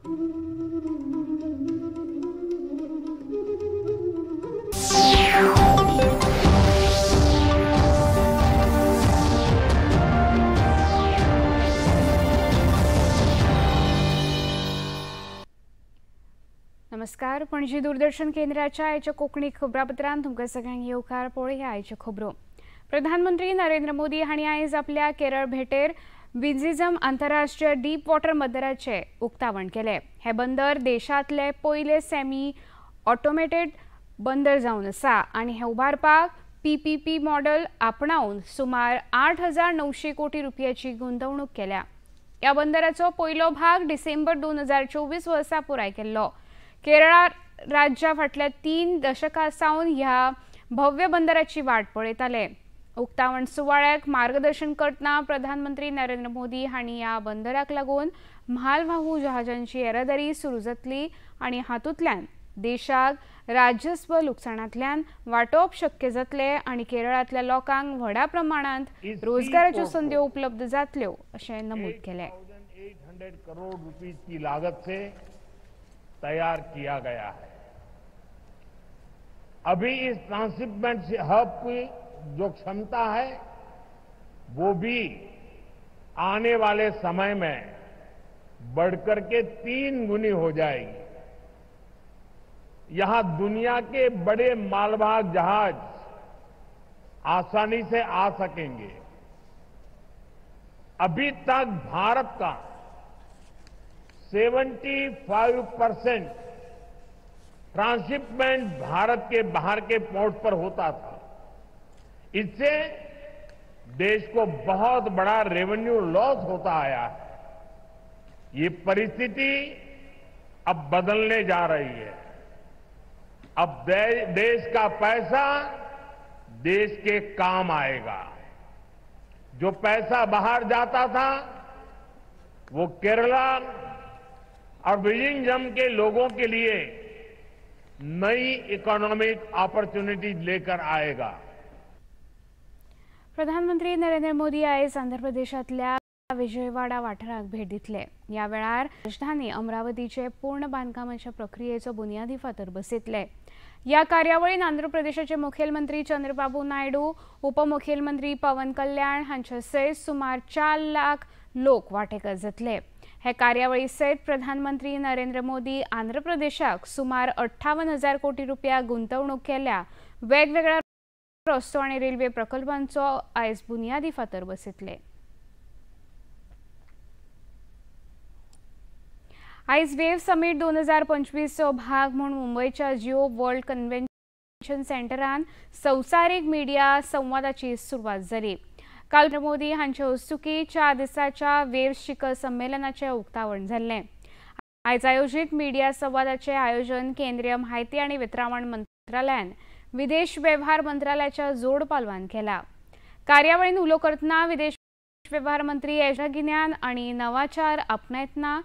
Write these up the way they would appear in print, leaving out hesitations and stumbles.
नमस्कार. पणजी दूरदर्शन केंद्राच्या आयच्या कोंकणी खबरापत्रांत तुमकां सगळ्यांक येवकार. पळोवया आयच्यो खबरो. प्रधानमंत्री नरेंद्र मोदी हांणी आयज आपल्या केरळ भेटेर विंझिझम आंतरराष्ट्रीय डीप वॉटर बंदराचें उक्तावण केलें. हे बंदर देशांतले पयले सेमी ऑटोमेटेड बंदर जावन आसा आनी हे उबारपाक PPP मॉडेल आपणावन सुमार 8,900 कोटी रुपयाची गुंतवणूक केल्या. ह्या बंदराचो पयलो भाग डिसेंबर 2024 वर्सा पुराय केल्लो. केरळ राज्या फाटल्या 3 दशकां सावन ह्या भव्य बंदराची वाट पळयताले. उक्तावण सुवाळ्याक मार्गदर्शन करतना प्रधानमंत्री नरेंद्र मोदी हांणी ह्या बंदराक लागून म्हालवाहू जहाजांची येरादारी सुरू जातली आनी हातूंतल्यान देशाक राजस्व लुकसाणांतल्यान वांटप शक्य जातले आनी केरळांतल्या लोकांक व्हडा प्रमाणांत रोजगाराच्यो संद्यो उपलब्ध जातल्यो अशें नमूद केलें. 800 करोड़ रुपीस की लागत से तैयार किया गया है. अभी इस ट्रांसशिपमेंट हब की जो क्षमता है वो भी आने वाले समय में बढ़कर के 3 गुनी हो जाएगी. यहां दुनिया के बड़े मालवाहक जहाज आसानी से आ सकेंगे. अभी तक भारत का 75% ट्रांसशिपमेंट भारत के बाहर के पोर्ट पर होता था. इससे देश को बहुत बड़ा रेवेन्यू लॉस होता आया है. ये परिस्थिति अब बदलने जा रही है. अब देश का पैसा देश के काम आएगा. जो पैसा बाहर जाता था वो केरला और विंझिझम के लोगों के लिए नई इकोनॉमिक अपॉर्चुनिटी लेकर आएगा. प्रधानमंत्री नरेंद्र मोदी आयज आंध्र प्रदेशातल्या विजयवाडा वाठाराक भेट दितले. ह्या वेळार राजधानी अमरावतीचे पूर्ण बांदकामाच्या प्रक्रियेचो बुनियादी फातर बसयतले. ह्या कार्यावळीन आंध्र प्रदेशाचे मुखेलमंत्री चंद्रबाबू नायडू, उपमुखेलमंत्री पवन कल्याण हांचे सयत सुमार 4 लाख लोक वांटेकार जातले. हे कार्यावळी सयत प्रधानमंत्री नरेंद्र मोदी आंध्र प्रदेशाक सुमार 58,000 कोटी रुपया गुंतवणूक केल्या वेगवेगळ्या रस्तो आनी रेल्वे प्रकल्पांचो आयज बुनियादी फातर बसयतले. आयज वेव्ह समिट 2025 चो भाग म्हूण मुंबयच्या जिओ वर्ल्ड कन्व्हेन्शन सेंटरान संवसारीक मिडिया संवादाची सुरवात जाली. काल नरेंद्र मोदी हांचे हस्तुकी 4 दिसाच्या वेव्ह शिखर संमेलनाचे उक्तावण जाल्ले. आयज आयोजीत मिडिया संवादाचे आयोजन केंद्रीय म्हायती आनी वितरावण मंत्रालयान विदेश वेव्हार मंत्रालयाच्या जोड पालवान केला. कार्यावळीन उलो करतना विदेश वेव्हार मंत्री गिन्यान आनी नवाचार आपणायतना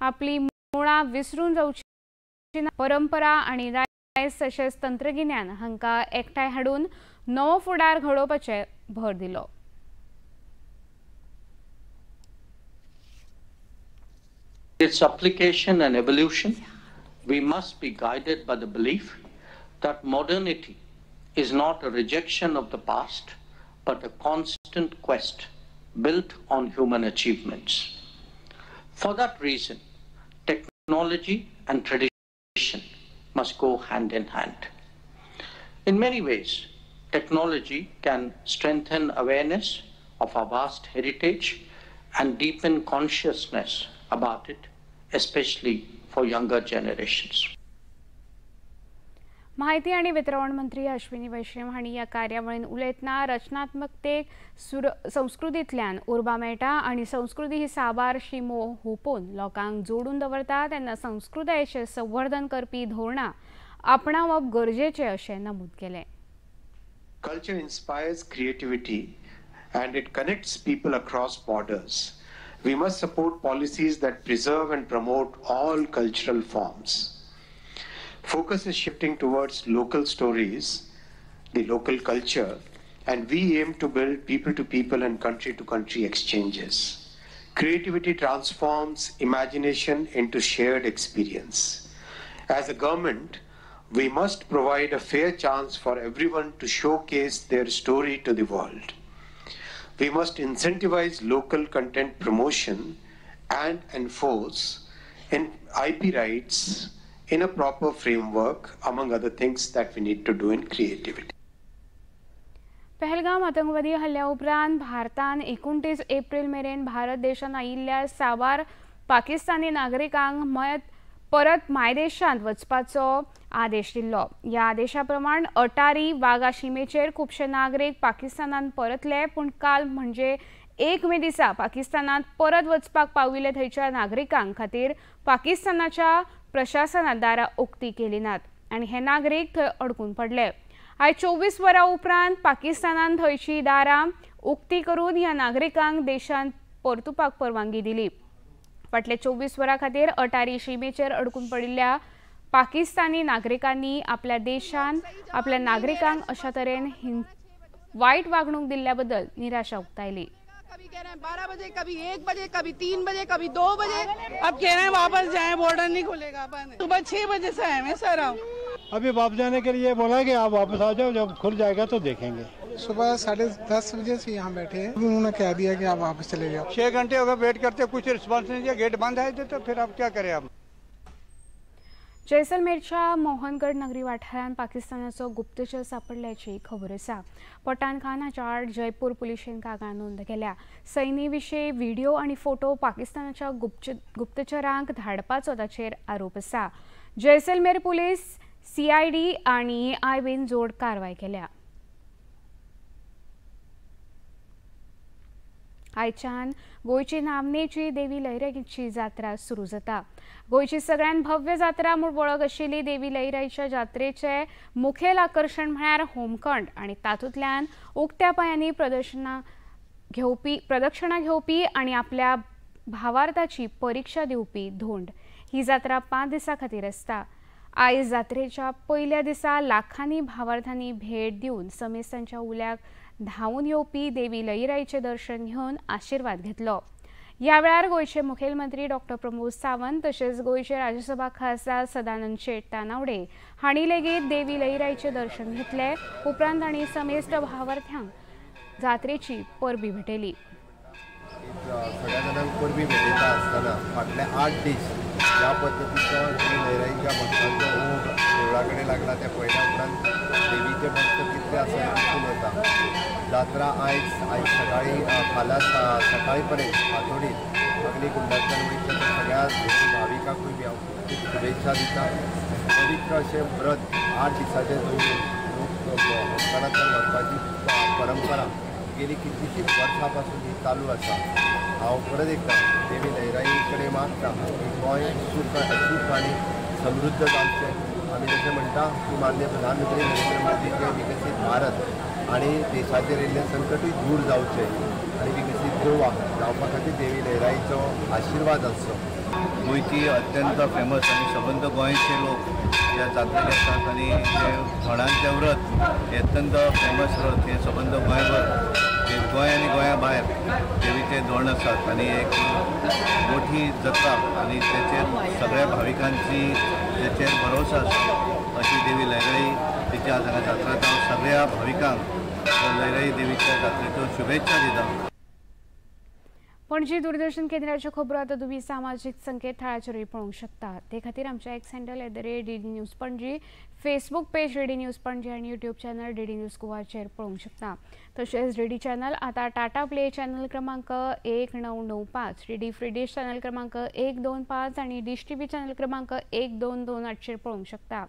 आपली मुळां विसरून जावची ना, परंपरा आनी दायज तशेंच तंत्रगिन्यान हांकां एकठांय हाडून नवो फुडार घडोवपाचेर भर दिलो. Its application and evolution, we must be guided by the belief that modernity is not a rejection of the past, but a constant quest built on human achievements. For that reason, technology and tradition must go hand in hand. In many ways, technology can strengthen awareness of our vast heritage and deepen consciousness about it, especially for younger generations. माहिती आणि वितरण मंत्री अश्विनी वैष्णव हांणी ह्या कार्यावळीन उलयतना रचनात्मकतेक संस्कृतींतल्यान उर्बा मेळटा आनी संस्कृती ही साबार शिमो हुपून लोकांक जोडून दवरता तेन्ना संस्कृतायेचें संवर्धन करपी धोरणां आपणावप गरजेचें अशें नमूद केलें. Culture inspires creativity and it connects people across borders. We must support policies that preserve and promote all cultural forms. Focus is shifting towards local stories, the local culture, and we aim to build people-to-people and country-to-country exchanges. Creativity transforms imagination into shared experience. As a government, we must provide a fair chance for everyone to showcase their story to the world. We must incentivize local content promotion and enforce IP rights in a proper framework, among other things that we need to do in creativity. Pahalgam आतंकवादी हल्ल्या उपरांत भारतान 29 April मेरेन भारत देशांत आयिल्ल्या साबार पाकिस्तानी नागरिकांक परत मायदेशांत वचपाचो आदेश दिल्लो। ह्या आदेशा प्रमाण अटारी वाघा शिमेचेर खुबशे नागरीक पाकिस्तानात परतले, पूण काल म्हणजे 1 मे दिसा पाकिस्तानात परत वचपाक पाविल्ले थंयच्या नागरिकांक खातीर पाकिस्तानाच्या प्रशासनान दारां उक्ती केली नात आनी हे नागरीक थंय अडकून पडले। आयज 24 वरां उपरांत पाकिस्तानान थंयची दारां उक्ती करून ह्या नागरिकांक देशांत परतुपाक परवानगी दिली। फाटले 24 वरां खातीर अटारी शिमेचेर अडकून पडिल्ल्या पाकिस्तानी नागरिकांनी आपल्या देशांत आपल्या नागरिकांक अशा तरेन वायट वागणूक दिल्ल्या बद्दल निराशा उक्तायली। कभी कह रहे हैं 12 बजे, कभी 1 बजे, कभी 3 बजे, कभी 2 बजे, अब कह रहे हैं वापस जाएं, बॉर्डर नहीं खुलेगा। सुबह 6 बजे से आए हैं सर। अभी वापस जाने के लिए बोला कि आप वापस आ जाओ, जब खुल जाएगा तो देखेंगे। सुबह 10:30 बजे से यहाँ बैठे हैं, उन्होंने कह दिया कि आप वापस चले जाओ। 6 घंटे अगर वेट करते कुछ रिस्पॉन्स नहीं दिया, गेट बंद है तो फिर अब क्या करें आप। जैसलमेरच्या मोहनगड नगरी वाठारांत पाकिस्तानाचो गुप्तचर सांपडल्याची खबर आसा। पठाण खान हाच्या आड जयपूर पुलिशेन कागाळ नोंद केल्या। सैन्याविशीं व्हिडिओ आनी फोटो पाकिस्तानाच्या गुप्तचरांक धाडपाचो ताचेर आरोप आसा। जैसलमेर पुलीस, CID आनी IBन जोड कारवाय केल्या। आयच्यान गोयची नामनेची देवी लयराईची जात्रा सुरू जाता। गोयची सगळ्यात भव्य जात्रा म्हूण वळख आशिल्ली देवी लयराईच्या जात्रेचे मुखेल आकर्षण म्हळ्यार होमखंड आनी तातूंतल्यान उक्त्या पांयांनी प्रदक्षिणा घेवपी आनी आपल्या भावार्थाची परीक्षा दिवपी धोंड। ही जात्रा 5 दिसां खातीर आसता। आयज जात्रेच्या पयल्या दिसा लाखांनी भावार्थांनी भेट दिवन समेस्तांच्या उल्याक धांवून येवपी देवी लयराईचे दर्शन घेवन आशीर्वाद घेतलो। ह्या वेळार गोयचे मुखेलमंत्री डॉ. प्रमोद सावंत तशेंच गोयचे राज्यसभा खासदार सदानंद शेट तानावडे हांणी लेगीत देवी लयराईचे दर्शन घेतले। उपरांत तांणी समेस्त भावार्थ्यांक जात्रेची परबी भेटयली। सगळ्या जाणांक परबी भेटयता आसतना फाटले 8 दीस ज्या पद्दतीचो लयराईच्या भक्तांचो ओघ देवळा कडेन लागला ते पळयल्या उपरांत देवीचे भक्त कितले आसा दिसून येता। जात्रा आयज सकाळी फाल्यां सकाळी पर्यंत फातोडीत अग्निकुंडांतल्यान वयता सगळ्या भाविकांकूय शुभेच्छा दिता। पवित्र अशें व्रत 8 दिसांचें लोक भक्तांतल्यान वचपाची परंपरा गेली कितलीशींच वर्सां पासून ही चालू आसा। हांव परत एकदा देवी लयराई कडेन मागता की गोंय सूख आनी समृद्ध जावचें। आमी जशें म्हणटा की माननीय प्रधानमंत्री नरेंद्र मोदीचे विकसीत भारत आनी देशाचेर येयल्लें संकटूय दूर जावचें आनी विकसीत गोवा जावपा खातीर देवी लयराईचो आशिर्वाद आसचो। गोंयची अत्यंत फेमस आनी सबंद गोंयचे लोक ह्या जात्रेक येतात आनी हे थोड्यांचें व्रत अत्यंत फेमस व्रत हे सबंद गोंयभर गोंय आनी गोंया भायर देवीचे धोंड आसात आनी एक मोठी जात्रा आनी तेचेर सगळ्या भाविकांची तेचेर भरोसा आसा अशी देवी लयराई तिची आज हांगा जात्रा। हांव सगळ्या भाविकांक लयराई देवीच्या जात्रेच्यो शुभेच्छा दिता। पणजी दूरदर्शन केंद्राच्यो खबरो आतां तुम्ही सामाजीक संकेतथळाचेरूय पळोवंक शकता। ते खातीर आमच्या x handle @DD news Panaji, Facebook page DD news Panaji आनी यूट्यूब चॅनल DD न्यूज गोवाचेर पळोवंक शकता। तशेंच DD चॅनल आतां टाटा प्ले चॅनल क्रमांक 1995, DD फ्री डिश चॅनल क्रमांक 125 आनी डिश TV चॅनल क्रमांक 1228चेर पळोवंक शकता।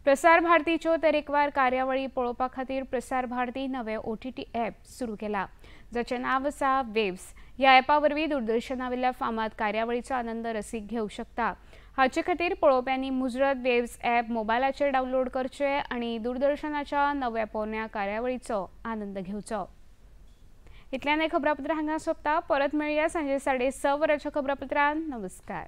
प्रसार भारतीच्यो तरेकवार कार्यावळी पळोवपा खातीर प्रसार भारती नवे OTT ॲप सुरू केला, जाचें नांव आसा वेव्स। ह्या ॲपा वरवीं दूरदर्शनावेल्या फामाद कार्यावळीचो आनंद रसीक घेवंक शकता। हाचे खातीर पळोवप्यांनी मुजरत वेव्स ॲप मोबायलाचेर डावनलोड करचें आनी दूरदर्शनाच्या नव्या पोरण्या कार्यावळीचो आनंद घेवचो। इतल्यान हे खबरापत्र हांगा सोंपता। परत मेळुया सांजे 6:30 वरांच्या खबरापत्रांत। नमस्कार।